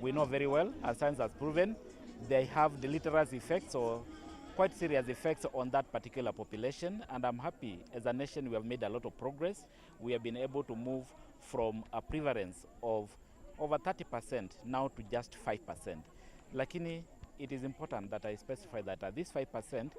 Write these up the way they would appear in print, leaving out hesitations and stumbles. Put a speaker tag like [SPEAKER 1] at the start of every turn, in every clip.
[SPEAKER 1] we know very well, as science has proven, they have deleterious effects or quite serious effects on that particular population. And I'm happy as a nation we have made a lot of progress. We have been able to move from a prevalence of over 30% now to just 5%. Lakini it is important that I specify that this 5%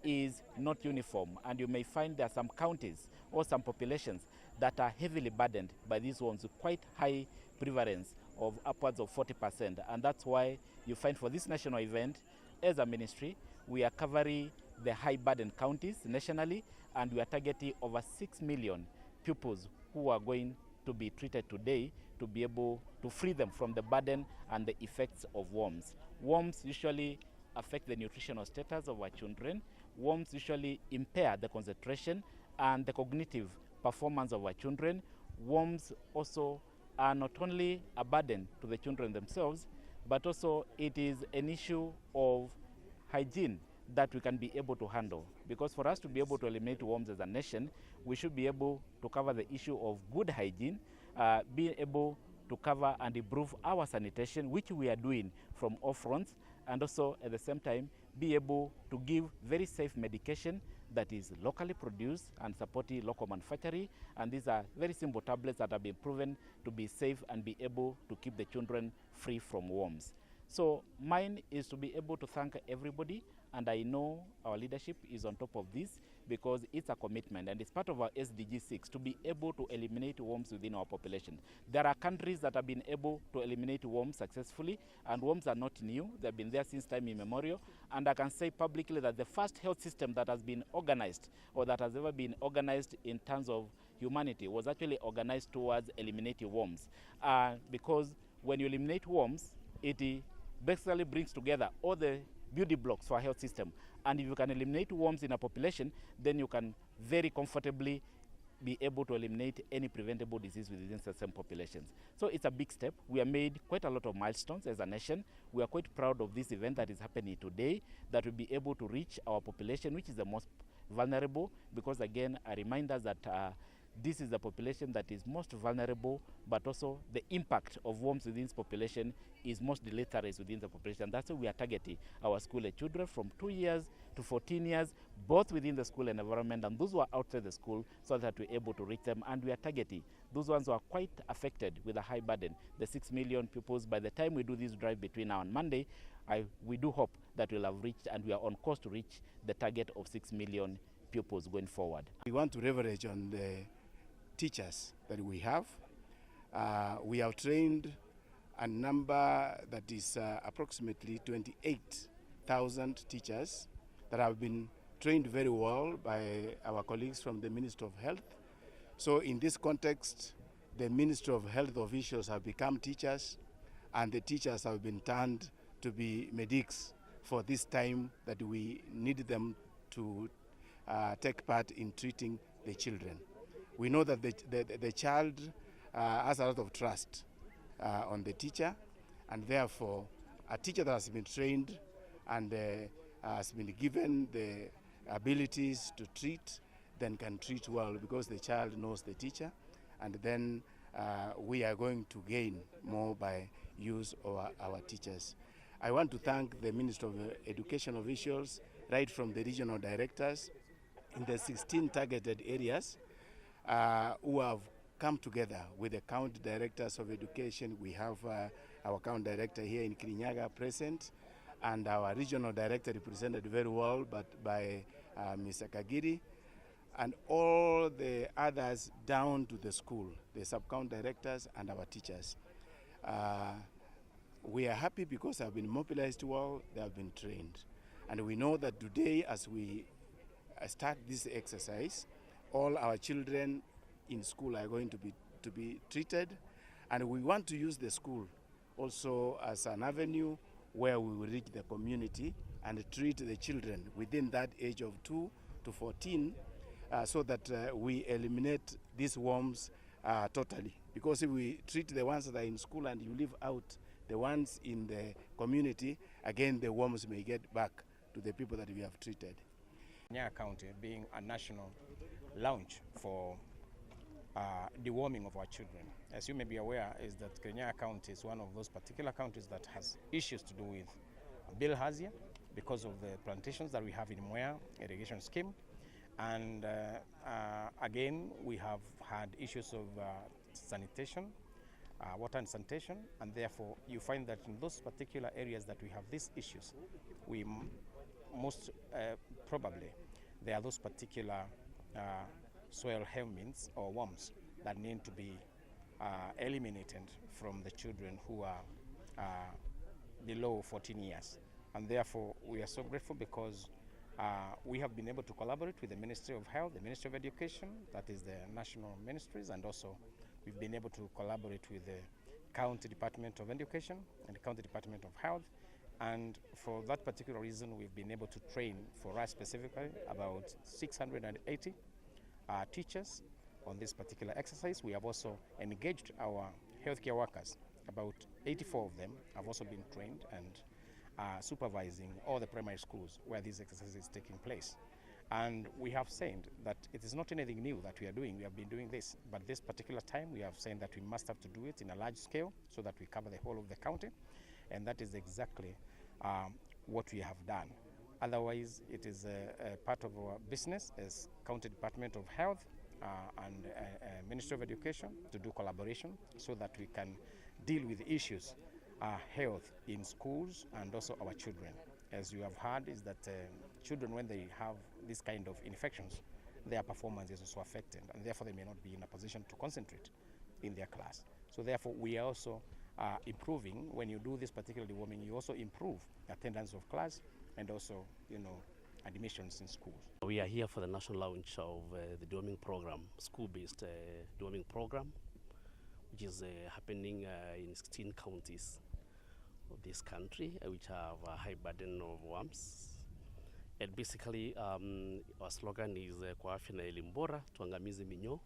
[SPEAKER 1] is not uniform, and you may find there are some counties or some populations that are heavily burdened by these ones with quite high prevalence of upwards of 40%. And that's why you find for this national event, as a ministry, we are covering the high burden counties nationally, and we are targeting over 6 million pupils who are going to be treated today to be able to free them from the burden and the effects of worms. Worms usually affect the nutritional status of our children. Worms usually impair the concentration and the cognitive performance of our children. Worms also are not only a burden to the children themselves, but also it is an issue of hygiene that we can be able to handle. Because for us to be able to eliminate worms as a nation, we should be able to cover the issue of good hygiene, being able to cover and improve our sanitation, which we are doing from all fronts, and also at the same time be able to give very safe medication that is locally produced and supporting local manufacturing. And these are very simple tablets that have been proven to be safe and be able to keep the children free from worms. So mine is to be able to thank everybody, and I know our leadership is on top of this because it's a commitment and it's part of our SDG 6 to be able to eliminate worms within our population. There are countries that have been able to eliminate worms successfully, and worms are not new. They've been there since time immemorial, and I can say publicly that the first health system that has been organized or that has ever been organized in terms of humanity was actually organized towards eliminating worms, because when you eliminate worms, it basically brings together all the building blocks for a health system. And if you can eliminate worms in a population, then you can very comfortably be able to eliminate any preventable disease within certain populations. So it's a big step. We have made quite a lot of milestones as a nation. We are quite proud of this event that is happening today, that will be able to reach our population, which is the most vulnerable, because again, I remind us that this is the population that is most vulnerable, but also the impact of worms within this population is most deleterious within the population. That's why we are targeting our school-age children from 2 years to 14 years, both within the school and environment, and those who are outside the school, so that we're able to reach them. And we are targeting those ones who are quite affected with a high burden, the 6 million pupils. By the time we do this drive between now and Monday, we do hope that we'll have reached, and we are on course to reach the target of 6 million pupils going forward.
[SPEAKER 2] We want to leverage on the teachers that we have. We have trained a number that is approximately 28,000 teachers that have been trained very well by our colleagues from the Ministry of Health. So in this context, the Ministry of Health officials have become teachers, and the teachers have been turned to be medics for this time that we need them to take part in treating the children. We know that the child has a lot of trust on the teacher, and therefore a teacher that has been trained and has been given the abilities to treat, then can treat well, because the child knows the teacher, and then we are going to gain more by use of our teachers. I want to thank the Ministry of Education officials, right from the regional directors in the 16 targeted areas, who have come together with the county directors of education. We have our county director here in Kirinyaga present, and our regional director represented very well by Mr. Kagiri, and all the others down to the school, the sub-county directors and our teachers. We are happy because they have been mobilized well, they have been trained. And we know that today, as we start this exercise, all our children in school are going to be treated, and we want to use the school also as an avenue where we will reach the community and treat the children within that age of 2 to 14, so that we eliminate these worms totally. Because if we treat the ones that are in school and you leave out the ones in the community, again the worms may get back to the people that we have treated.
[SPEAKER 3] Kirinyaga County being a national launch for deworming of our children. As you may be aware, is that Kenya County is one of those particular counties that has issues to do with bilharzia because of the plantations that we have in MoH irrigation scheme. And again, we have had issues of sanitation, water and sanitation, and therefore you find that in those particular areas that we have these issues, we most probably there are those particular soil helminths or worms that need to be eliminated from the children who are below 14 years. And therefore, we are so grateful because we have been able to collaborate with the Ministry of Health, the Ministry of Education, that is the national ministries, and also we've been able to collaborate with the County Department of Education and the County Department of Health. And for that particular reason, we've been able to train, for us specifically, about 680 teachers on this particular exercise. We have also engaged our healthcare workers. About 84 of them have also been trained and supervising all the primary schools where this exercise is taking place. And we have said that it is not anything new that we are doing. We have been doing this, but this particular time we have said that we must have to do it in a large scale so that we cover the whole of the county, and that is exactly what we have done. Otherwise, it is a part of our business as County Department of Health and Ministry of Education to do collaboration so that we can deal with issues health in schools and also our children. As you have heard, is that children, when they have this kind of infections, their performance is also affected, and therefore they may not be in a position to concentrate in their class. So therefore, we are also improving. When you do this particular deworming, you also improve attendance of class and also, admissions in schools.
[SPEAKER 4] We are here for the national launch of the deworming program, school-based deworming program, which is happening in 16 counties of this country, which have a high burden of worms. And basically, our slogan is kwa afya na elimu bora, tuangamize minyoo.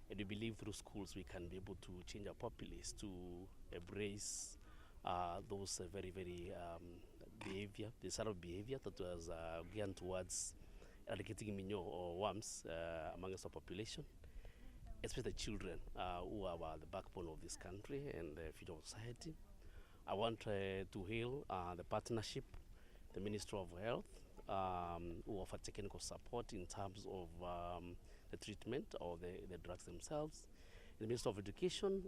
[SPEAKER 4] And we believe through schools we can be able to change our populace to embrace those very, very behavior, the sort of behavior that was geared towards eradicating minyoo or worms amongst our population, especially the children who are the backbone of this country and the future of society. I want to hail the partnership, the Ministry of Health, who offer technical support in terms of the treatment or the drugs themselves. The Ministry of Education,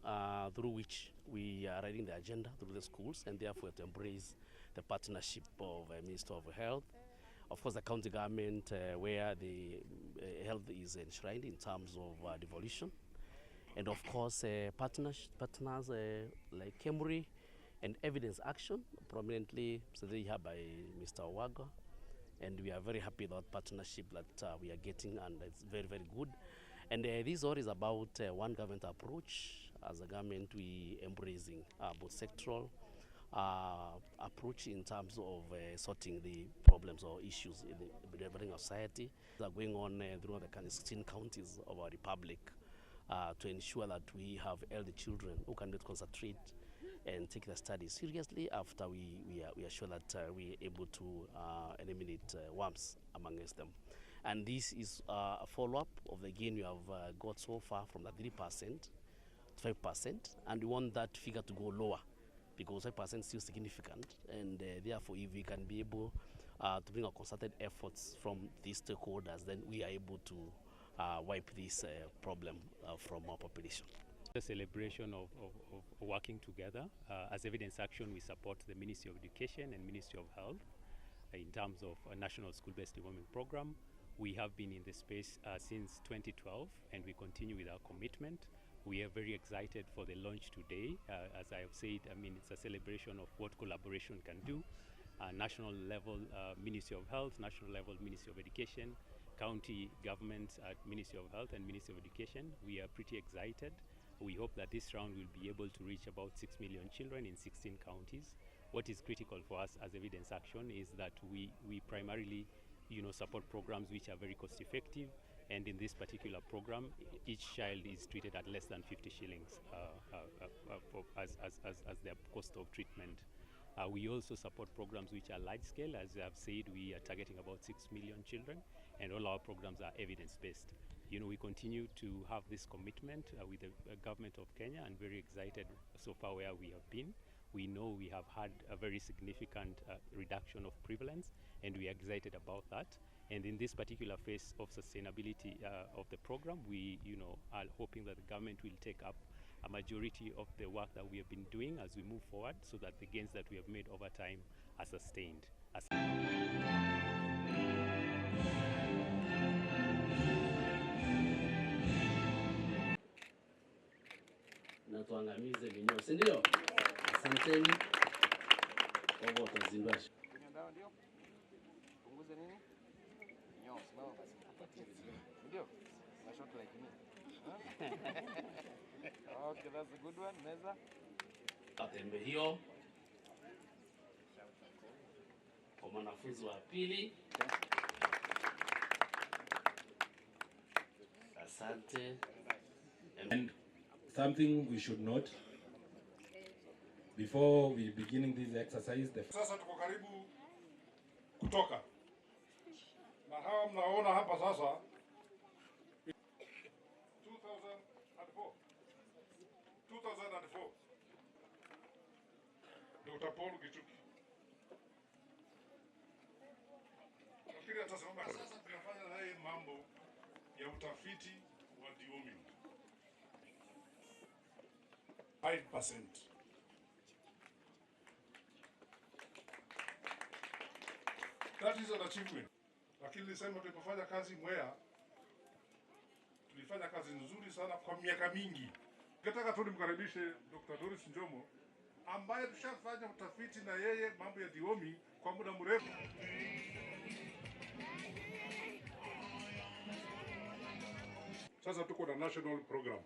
[SPEAKER 4] through which we are writing the agenda through the schools, and therefore to embrace the partnership of Ministry of Health. Of course, the county government, where the health is enshrined in terms of devolution. And of course, partners like KEMRI and Evidence Action, prominently presented here by Mr. Owaga. And we are very happy about partnership that we are getting, and it's very, very good. And this all is about one government approach. As a government, we embracing both sectoral approach in terms of sorting the problems or issues in the developing of society that are going on throughout the 16 counties of our republic to ensure that we have elderly children who cannot concentrate and take their studies seriously after we are sure that we are able to eliminate worms amongst them. And this is a follow-up of the gain we have got so far from the 3% to 5%, and we want that figure to go lower because 5% is still significant, and therefore if we can be able to bring our concerted efforts from these stakeholders, then we are able to wipe this problem from our population.
[SPEAKER 5] The celebration of working together. As Evidence Action, we support the Ministry of Education and Ministry of Health in terms of a national school-based deworming program. We have been in the space since 2012, and we continue with our commitment. We are very excited for the launch today. As I have said, it's a celebration of what collaboration can do. National level Ministry of Health, national level Ministry of Education, county governments at Ministry of Health and Ministry of Education. We are pretty excited. We hope that this round will be able to reach about 6 million children in 16 counties. What is critical for us as Evidence Action is that we primarily support programs which are very cost effective, and in this particular program each child is treated at less than 50 shillings as their cost of treatment. We also support programs which are large scale. As I have said, we are targeting about 6 million children, and all our programs are evidence based. we continue to have this commitment with the government of Kenya, and very excited so far where we have been. We know we have had a very significant reduction of prevalence, and we are excited about that. And in this particular phase of sustainability of the program, we are hoping that the government will take up a majority of the work that we have been doing as we move forward, so that the gains that we have made over time are sustained.
[SPEAKER 4] Na tuangamize minyoo, si ndio? Asanteni kwa utazindua.
[SPEAKER 3] Kunywa dawa ndio? Punguze nini? Minyoo, simama basi. Ndio? Na short like me. Okay, that's a good one. Meza.
[SPEAKER 4] Tembe hiyo kwa mwanafunzi wa pili. Asante.
[SPEAKER 6] And something we should note before we beginning this exercise.
[SPEAKER 7] Sasa tuko karibu kutoka. Na hawa mnaona hapa sasa 2004 Dr. Paul Gichuki. Nafikiri atasimama sasa, tunafanya naye mambo ya utafiti wa deworming. 5%. That is an achievement. Lakini nilisema tulipofanya kazi Mwea, tulifanya kazi nzuri sana kwa miaka mingi. Nataka tu nimkaribishe Dr. Doris Njomo ambaye tushafanya utafiti na yeye mambo ya deworming kwa muda mrefu. Sasa tuko na national program.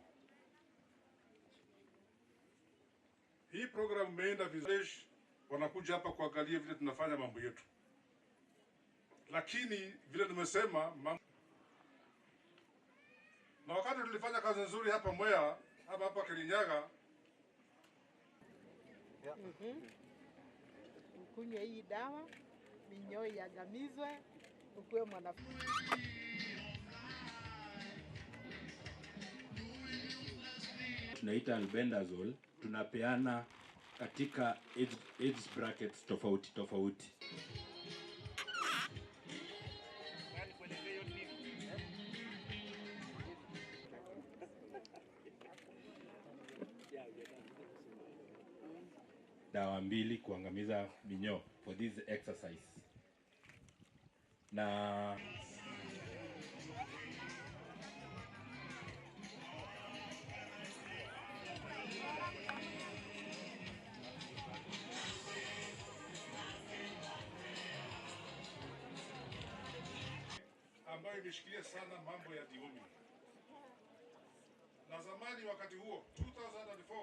[SPEAKER 7] Hii program imeenda vizuri, wanakuja hapa kuangalia vile tunafanya mambo yetu. Lakini vile nimesema, na wakati tulifanya kazi nzuri hapa Mwea, hapa Kirinyaga,
[SPEAKER 8] ukunywe hii dawa, minyoo iagamizwe, ukuwe mwanafunzi.
[SPEAKER 6] Tunaita albendazole, tunapeana katika age brackets tofauti tofauti. Dawa mbili kuangamiza minyoo for this exercise. Na
[SPEAKER 7] ambayo imeshikilia sana mambo ya deworming. Na zamani wakati huo 2004